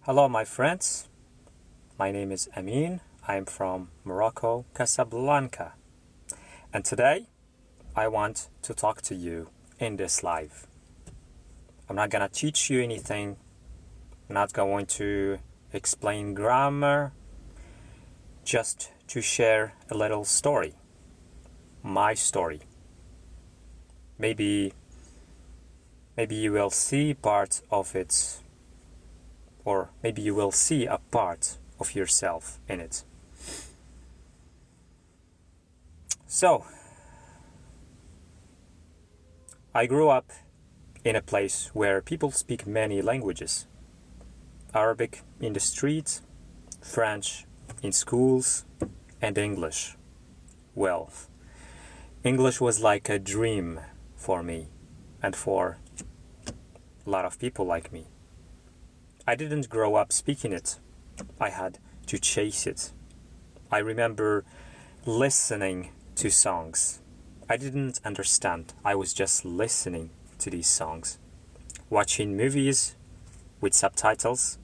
Hello, my friends. My name is Amin. I'm from Morocco, Casablanca. And today, I want to talk to you in this live. I'm not gonna teach you anything. I'm not going to explain grammar. Just to share a little story. My story. Maybe you will see part of it, or maybe you will see a part of yourself in it. So, I grew up in a place where people speak many languages. Arabic in the street, French in schools, and English. Well, English was like a dream for me and for a lot of people like me. I didn't grow up speaking it. I had to chase it. I remember listening to songs. I didn't understand. I was just listening to these songs. Watching movies with subtitles,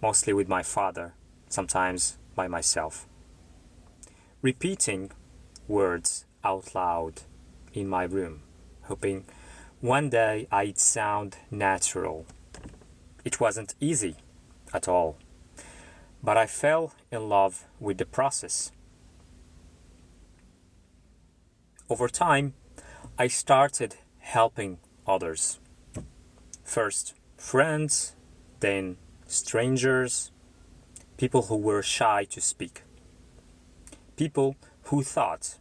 mostly with my father, sometimes by myself. Repeating words out loud in my room, hoping one day I'd sound natural. It wasn't easy at all, but I fell in love with the process. Over time, I started helping others. First, friends, then strangers, people who were shy to speak, people who thought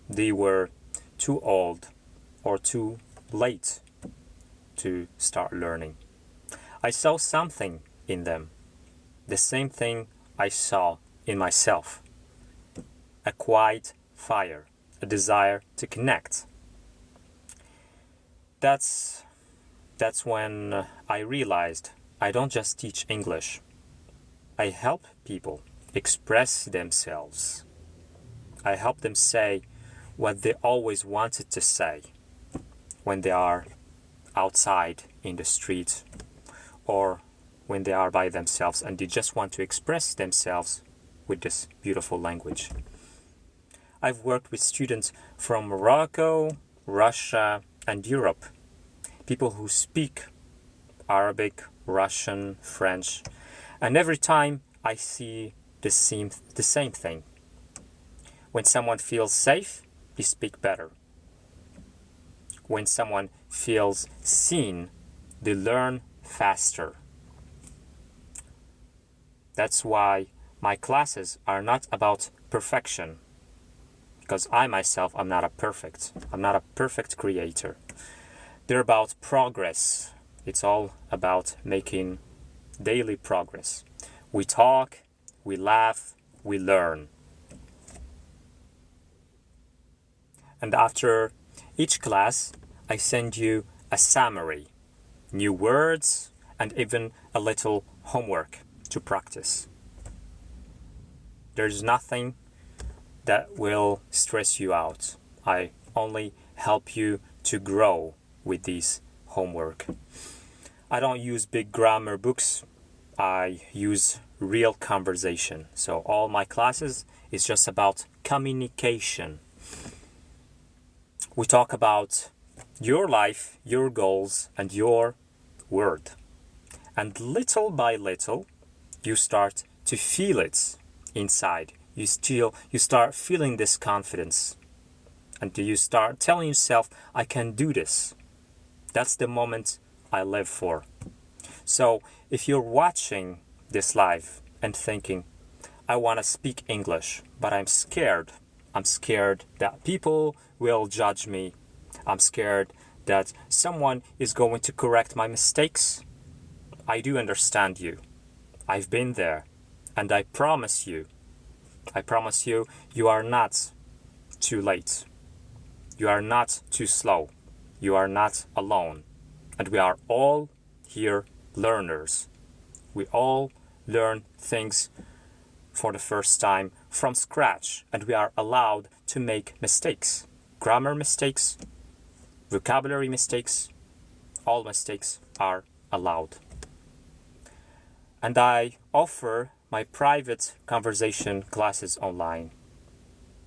they were too old or too late to start learning. I saw something in them, the same thing I saw in myself, a quiet fire, a desire to connect. That's when I realized I don't just teach English. I help people express themselves. I help them say what they always wanted to say when they are outside in the street or when they are by themselves and they just want to express themselves with this beautiful language. I've worked with students from Morocco, Russia, and Europe. People who speak Arabic, Russian, French, and every time I see the same thing. When someone feels safe, they speak better. When someone feels seen, they learn faster. That's why my classes are not about perfection, because I myself am not a perfect creator. They're about progress. It's all about making daily progress. We talk, we laugh, we learn. And after each class, I send you a summary, new words, and even a little homework to practice. There's nothing that will stress you out. I only help you to grow with this homework. I don't use big grammar books. I use real conversation. So all my classes is just about communication. We talk about your life, your goals, and your word. And little by little, you start to feel it inside. You start feeling this confidence. And you start telling yourself, I can do this. That's the moment I live for. So if you're watching this live and thinking, I want to speak English, but I'm scared. I'm scared that people will judge me. I'm scared that someone is going to correct my mistakes. I do understand you. I've been there. And I promise you, you are not too late. You are not too slow. You are not alone. And we are all here learners. We all learn things for the first time from scratch, and we are allowed to make mistakes. Grammar mistakes, vocabulary mistakes, all mistakes are allowed. And I offer my private conversation classes online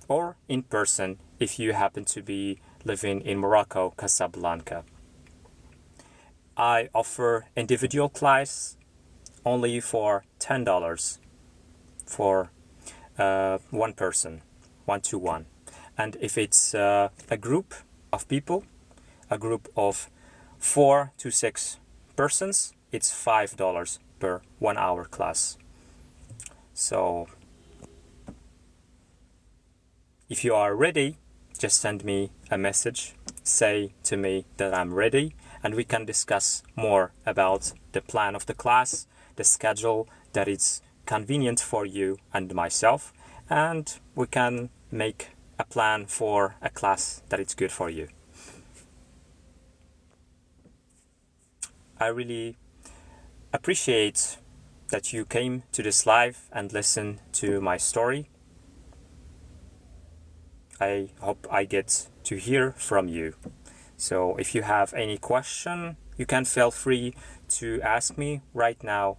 or in person if you happen to be living in Morocco, Casablanca. I offer individual class only for $10 for one person, one-to-one. And if it's a group of people, a group of 4 to 6 persons, it's $5 per 1 hour class. So if you are ready, just send me a message, say to me that I'm ready, and we can discuss more about the plan of the class, the schedule that is convenient for you and myself, and we can make a plan for a class that is good for you. I really appreciate that you came to this live and listened to my story. I hope I get to hear from you. So if you have any question, you can feel free to ask me right now.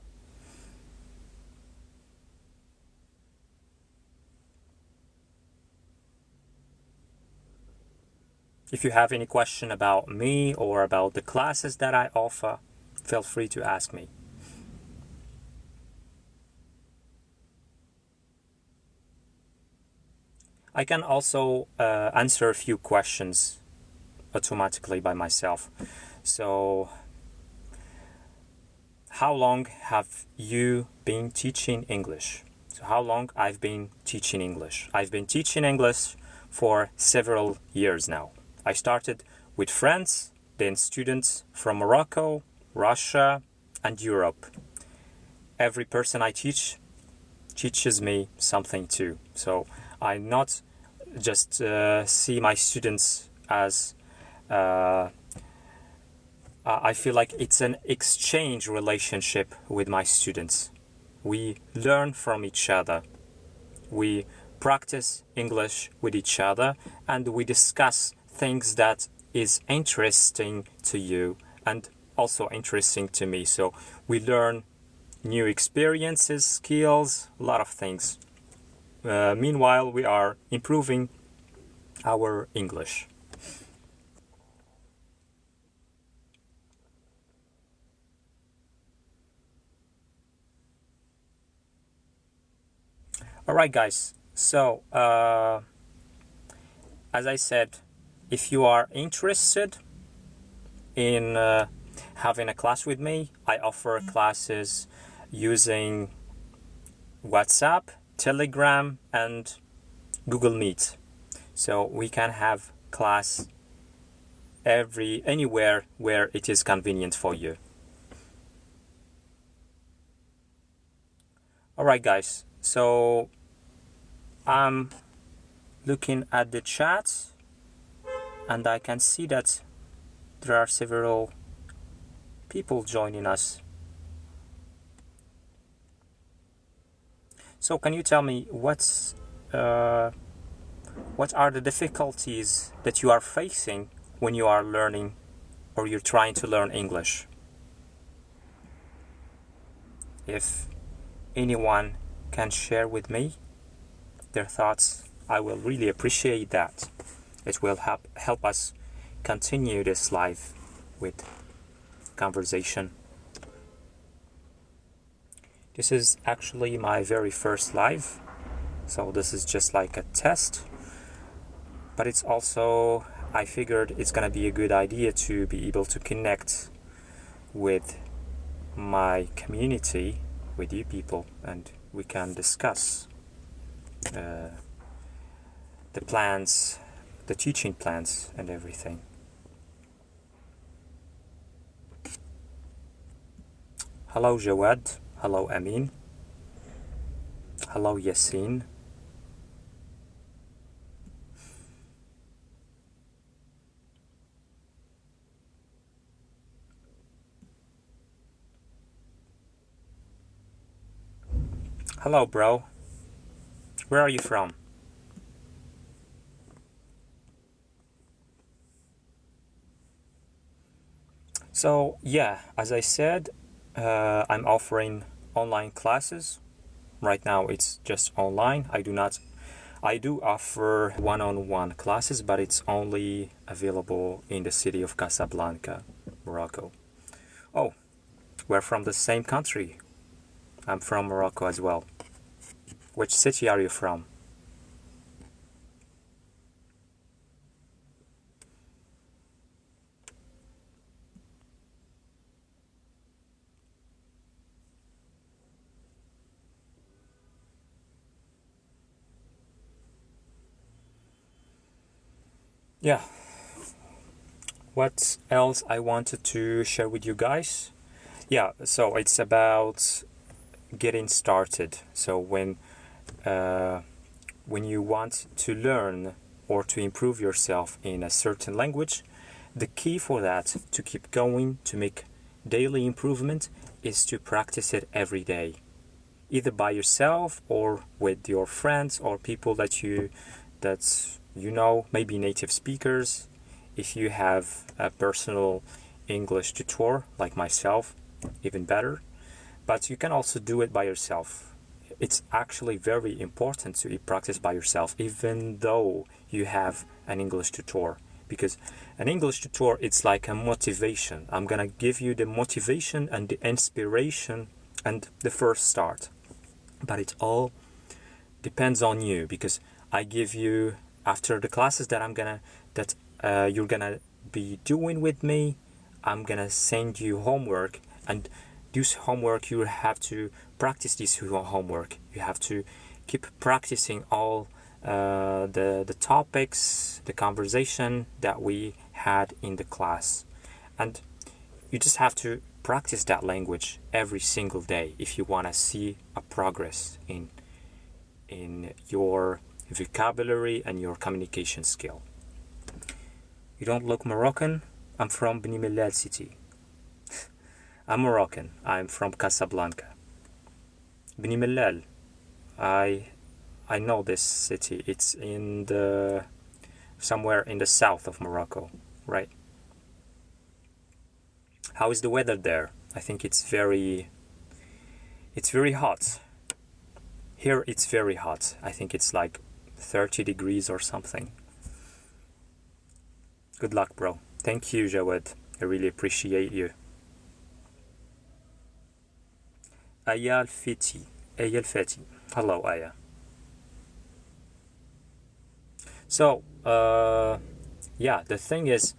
If you have any question about me or about the classes that I offer, feel free to ask me. I can also answer a few questions automatically by myself. So, how long have you been teaching English? So how long I've been teaching English? I've been teaching English for several years now. I started with friends, then students from Morocco, Russia, and Europe. Every person I teach teaches me something too. So I not just see my students as I feel like it's an exchange relationship with my students. We learn from each other. We practice English with each other, and we discuss things that is interesting to you and also interesting to me. So we learn new experiences, skills, a lot of things. Meanwhile, we are improving our English. Alright guys, so as I said, if you are interested in having a class with me, I offer classes using WhatsApp, Telegram, and Google Meet. So we can have class anywhere where it is convenient for you. Alright guys, so I'm looking at the chat and I can see that there are several people joining us. So can you tell me what are the difficulties that you are facing when you are learning or you're trying to learn English? If anyone can share with me their thoughts, I will really appreciate that. It will help us continue this live with conversation. This is actually my very first live, so this is just like a test, but it's also, I figured it's gonna be a good idea to be able to connect with my community, with you people, and we can discuss the plans, the teaching plans and everything. Hello Jawad, hello Amin, hello Yassine. Hello bro, where are you from? So yeah, as I said, I'm offering online classes. Right now it's just online. I do offer one-on-one classes, but it's only available in the city of Casablanca, Morocco. Oh, we're from the same country. I'm from Morocco as well. Which city are you from? Yeah, what else I wanted to share with you guys? Yeah, so it's about getting started. So when you want to learn or to improve yourself in a certain language, the key for that, to keep going, to make daily improvement, is to practice it every day, either by yourself or with your friends or people that you know, maybe native speakers. If you have a personal English tutor like myself, even better. But you can also do it by yourself. It's actually very important to practice by yourself, even though you have an English tutor. Because an English tutor, it's like a motivation. I'm gonna give you the motivation and the inspiration and the first start. But it all depends on you, because I give you, after the classes that you're gonna be doing with me, I'm gonna send you homework, and this homework, you have to practice this homework. You have to keep practicing all the topics, the conversation that we had in the class, and you just have to practice that language every single day if you want to see a progress in your vocabulary and your communication skill. You don't look Moroccan? I'm from Beni Mellal city. I'm Moroccan. I'm from Casablanca. Beni Mellal. I know this city. It's in the somewhere in the south of Morocco, right? How is the weather there? I think it's very hot. Here it's very hot. I think it's like 30 degrees or something. Good luck, bro. Thank you, Jawed. I really appreciate you. Aya Al-Fati. Aya Al-Fati. Hello, Aya. So, yeah, the thing is,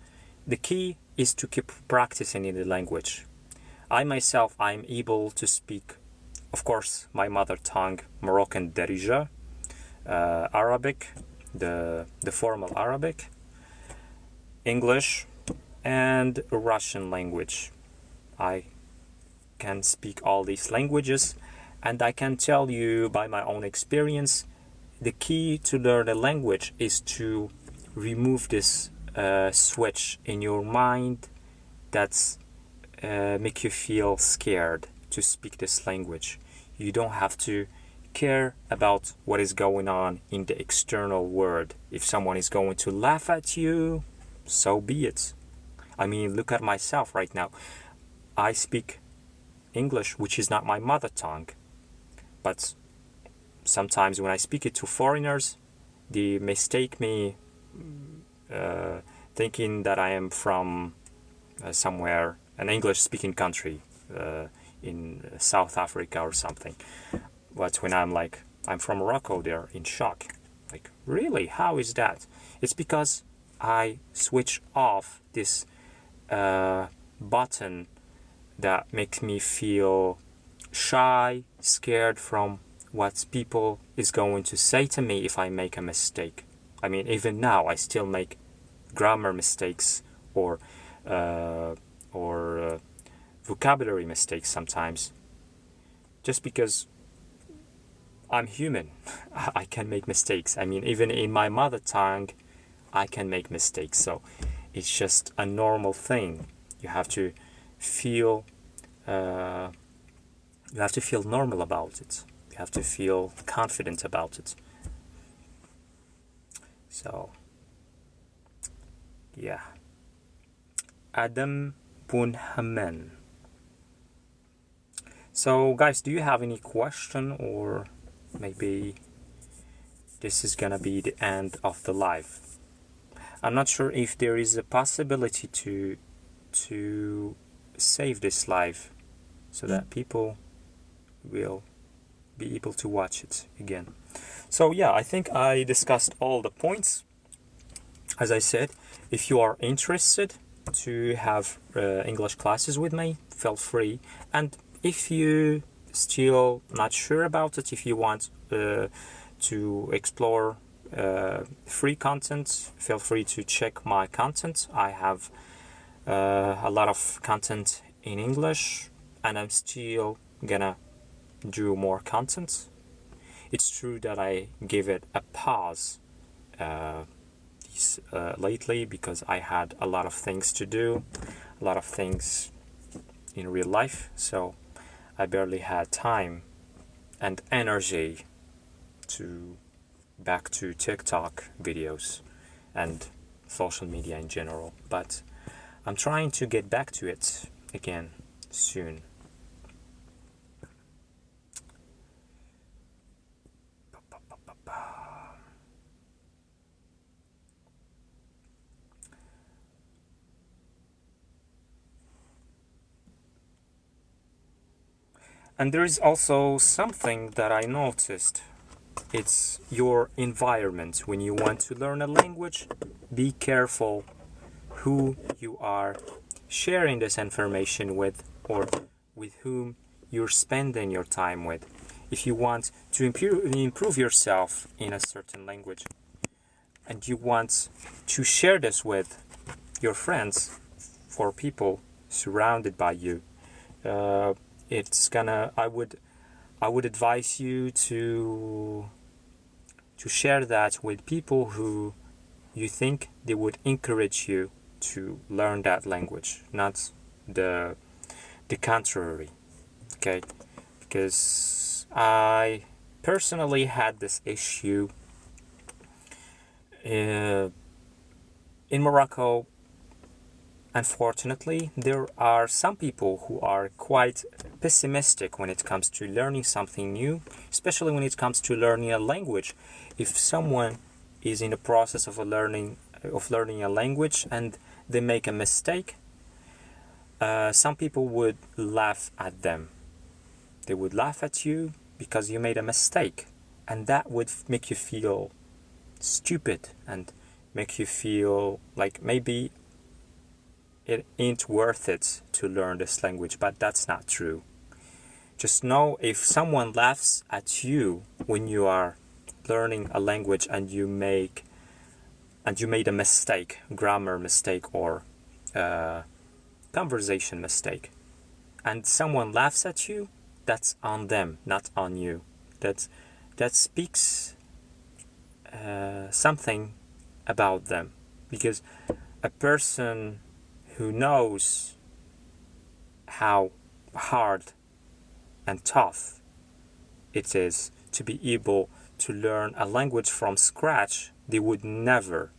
the key is to keep practicing in the language. I myself, I'm able to speak, of course, my mother tongue, Moroccan Darija, Arabic, the formal Arabic, English, and Russian language. I can speak all these languages, and I can tell you by my own experience, the key to learn a language is to remove this switch in your mind that's make you feel scared to speak this language. You don't have to care about what is going on in the external world. If someone is going to laugh at you, so be it. I mean, look at myself right now. I speak English, which is not my mother tongue, but sometimes when I speak it to foreigners, they mistake me thinking that I am from somewhere, an English-speaking country in South Africa or something. But when I'm from Morocco, they're in shock. Like, really? How is that? It's because I switch off this button that makes me feel shy, scared from what people is going to say to me if I make a mistake. I mean, even now I still make grammar mistakes or vocabulary mistakes sometimes, just because I'm human. I can make mistakes. I mean, even in my mother tongue, I can make mistakes. So it's just a normal thing. You have to feel normal about it. You have to feel confident about it. So yeah. Adam Bunhaman. So guys, do you have any question, or maybe this is gonna be the end of the live? I'm not sure if there is a possibility to save this live so that people will be able to watch it again. So yeah, I think I discussed all the points. As I said, if you are interested to have English classes with me, feel free. And if you still not sure about it, if you want to explore free content, feel free to check my content. I have a lot of content in English, and I'm still gonna do more content. It's true that I gave it a pause lately because I had a lot of things to do, a lot of things in real life, so I barely had time and energy to back to TikTok videos and social media in general, but I'm trying to get back to it again soon. And there is also something that I noticed. It's your environment. When you want to learn a language, be careful who you are sharing this information with, or with whom you're spending your time with. If you want to improve yourself in a certain language, and you want to share this with your friends, for people surrounded by you, I would advise you to share that with people who you think they would encourage you to learn that language, not the contrary. Okay, because I personally had this issue in Morocco. Unfortunately, there are some people who are quite pessimistic when it comes to learning something new, especially when it comes to learning a language. If someone is in the process of learning a language and they make a mistake, some people would laugh at them. They would laugh at you because you made a mistake, and that would make you feel stupid and make you feel like maybe it ain't worth it to learn this language, but that's not true. Just know, if someone laughs at you when you are learning a language and you made a mistake, grammar mistake or conversation mistake, and someone laughs at you, that's on them, not on you. That speaks something about them, because a person who knows how hard and tough it is to be able to learn a language from scratch, they would never,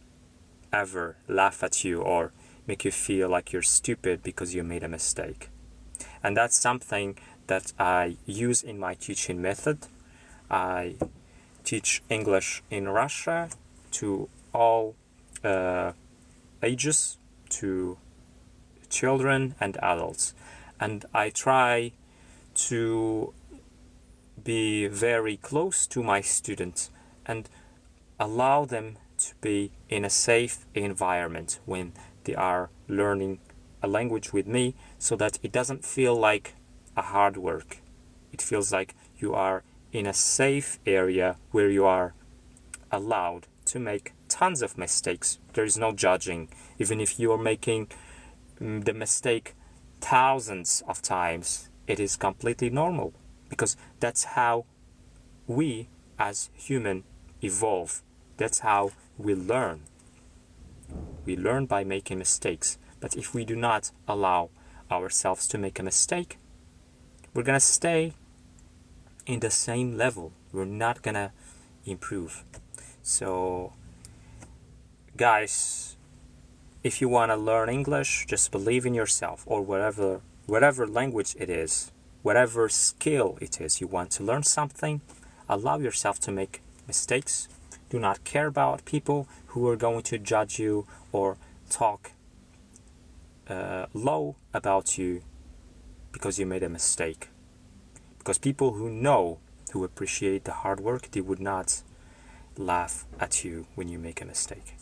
ever laugh at you or make you feel like you're stupid because you made a mistake. And that's something that I use in my teaching method. I teach English in Russia to all ages, to children and adults, and I try to be very close to my students and allow them to be in a safe environment when they are learning a language with me, so that it doesn't feel like a hard work. It feels like you are in a safe area where you are allowed to make tons of mistakes. There is no judging. Even if you are making the mistake thousands of times, it is completely normal, because that's how we as human evolve. That's how we learn. We learn by making mistakes. But if we do not allow ourselves to make a mistake, we're gonna stay in the same level. We're not gonna improve. So guys, if you want to learn English, just believe in yourself, or whatever language it is. whatever skill it is, you want to learn something, allow yourself to make mistakes. Do not care about people who are going to judge you or talk low about you because you made a mistake. Because people who appreciate the hard work, they would not laugh at you when you make a mistake.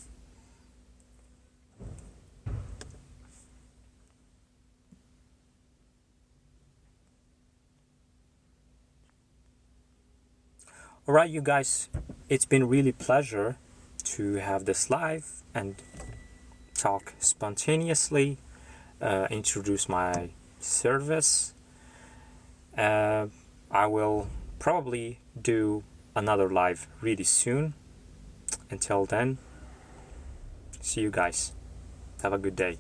Alright, you guys, it's been really pleasure to have this live and talk spontaneously, introduce my service. I will probably do another live really soon. Until then, see you guys. Have a good day.